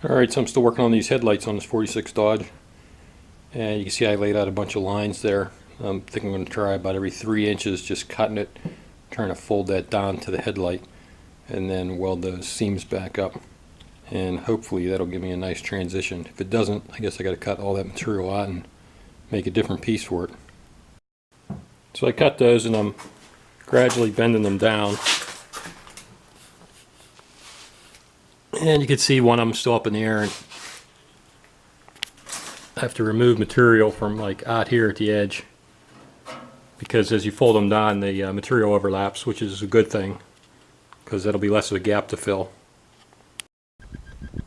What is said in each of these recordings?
Alright, so I'm still working on these headlights on this 46 Dodge, and you can see I laid out a bunch of lines there. I'm thinking I'm going to try about every 3 inches, just cutting it, trying to fold that down to the headlight, and then weld those seams back up, and hopefully that'll give me a nice transition. If it doesn't, I guess I got to cut all that material out and make a different piece for it. So I cut those and I'm gradually bending them down. And you can see one of them still up in the air, and I have to remove material from like out here at the edge, because as you fold them down the material overlaps, which is a good thing because that'll be less of a gap to fill.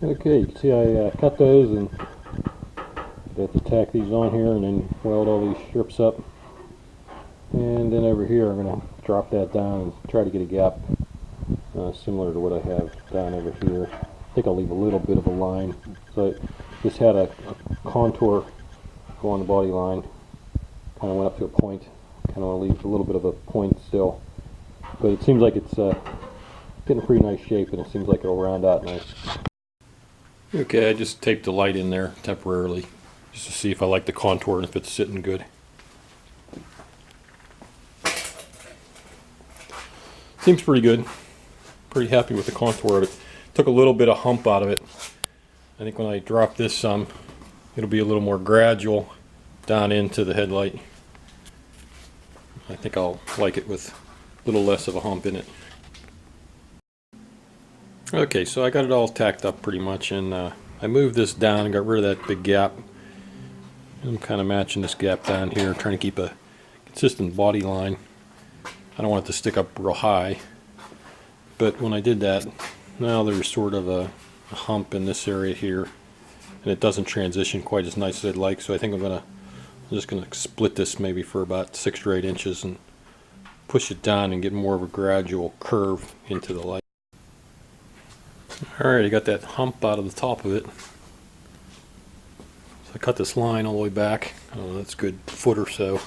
Okay, you can see I cut those, and I have to tack these on here and then weld all these strips up, and then over here I'm going to drop that down and try to get a gap similar to what I have down over here. I think I'll leave a little bit of a line. So I just had a contour go on the body line, kind of went up to a point. Kind of want to leave a little bit of a point still, but it seems like it's getting a pretty nice shape, and it seems like it'll round out nice. Okay, I just taped the light in there temporarily just to see if I like the contour and if it's sitting good. Seems pretty good. Pretty happy with the contour of it. Took a little bit of hump out of it. I think when I drop this some, it'll be a little more gradual down into the headlight. I think I'll like it with a little less of a hump in it. Okay, so I got it all tacked up pretty much, and I moved this down and got rid of that big gap. I'm kind of matching this gap down here, trying to keep a consistent body line. I don't want it to stick up real high, but when I did that, now there's sort of a hump in this area here, and it doesn't transition quite as nice as I'd like. So I think I'm just gonna split this maybe for about 6 or 8 inches and push it down and get more of a gradual curve into the light. Alright, I got that hump out of the top of it. So I cut this line all the way back. Oh, that's a good foot or so.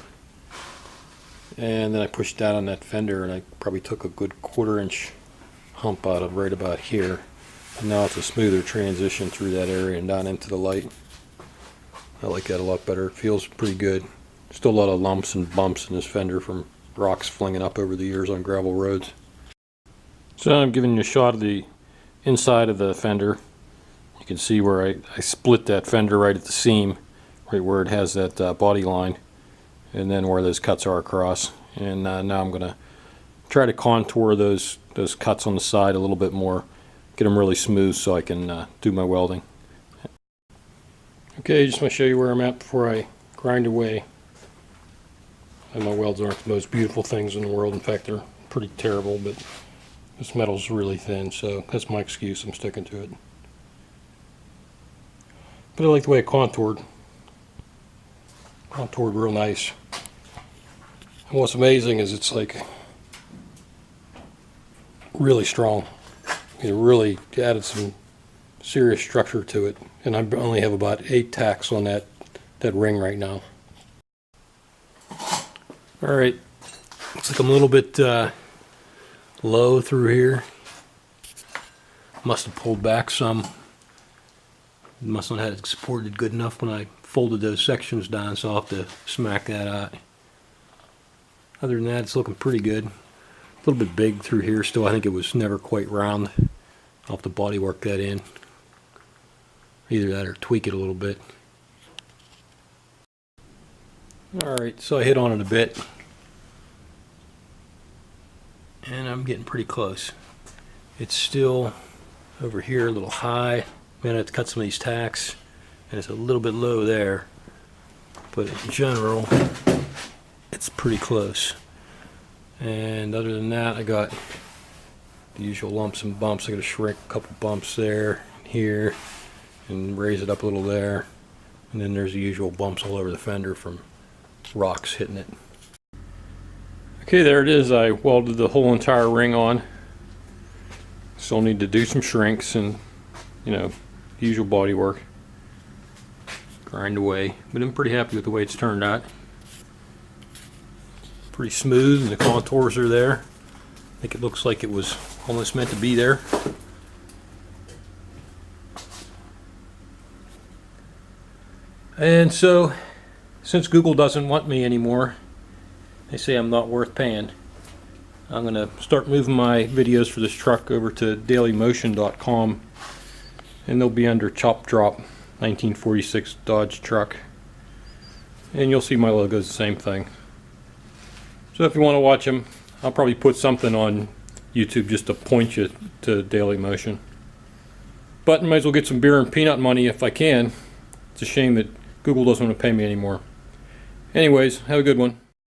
And then I pushed down on that fender, and I probably took a good 1/4 inch hump out of right about here. And now it's a smoother transition through that area and down into the light. I like that a lot better. It feels pretty good. Still a lot of lumps and bumps in this fender from rocks flinging up over the years on gravel roads. So I'm giving you a shot of the inside of the fender. You can see where I split that fender right at the seam, right where it has that body line, and then where those cuts are across. And now I'm going to try to contour those cuts on the side a little bit more, get them really smooth so I can do my welding. Okay, just want to show you where I'm at before I grind away. And my welds aren't the most beautiful things in the world. In fact, they're pretty terrible, but this metal's really thin, so that's my excuse. I'm sticking to it. But I like the way it contoured. Contoured real nice. And what's amazing is it's like really strong. It really added some serious structure to it, and I only have about 8 tacks on that ring right now. Alright, looks like I'm a little bit low through here. Must have pulled back some. Must not have had it supported good enough when I folded those sections down, so I'll have to smack that out. Other than that, it's looking pretty good. A little bit big through here still. I think it was never quite round. I'll have to body work that in. Either that or tweak it a little bit. Alright, so I hit on it a bit, and I'm getting pretty close. It's still over here a little high. I'm gonna have to cut some of these tacks, and it's a little bit low there, but in general it's pretty close. And other than that, I got the usual lumps and bumps. I got to shrink a couple bumps there, here, and raise it up a little there. And then there's the usual bumps all over the fender from rocks hitting it. Okay, there it is. I welded the whole entire ring on. Still need to do some shrinks and, you know, usual body work. Grind away. But I'm pretty happy with the way it's turned out. Pretty smooth, and the contours are there. I think it looks like it was almost meant to be there. And so, since Google doesn't want me anymore, they say I'm not worth paying, I'm going to start moving my videos for this truck over to dailymotion.com, and they'll be under Chop Drop 1946 Dodge truck. And you'll see my logo's the same thing. So if you want to watch them, I'll probably put something on YouTube just to point you to Daily Motion. But I might as well get some beer and peanut money if I can. It's a shame that Google doesn't want to pay me anymore. Anyways, have a good one.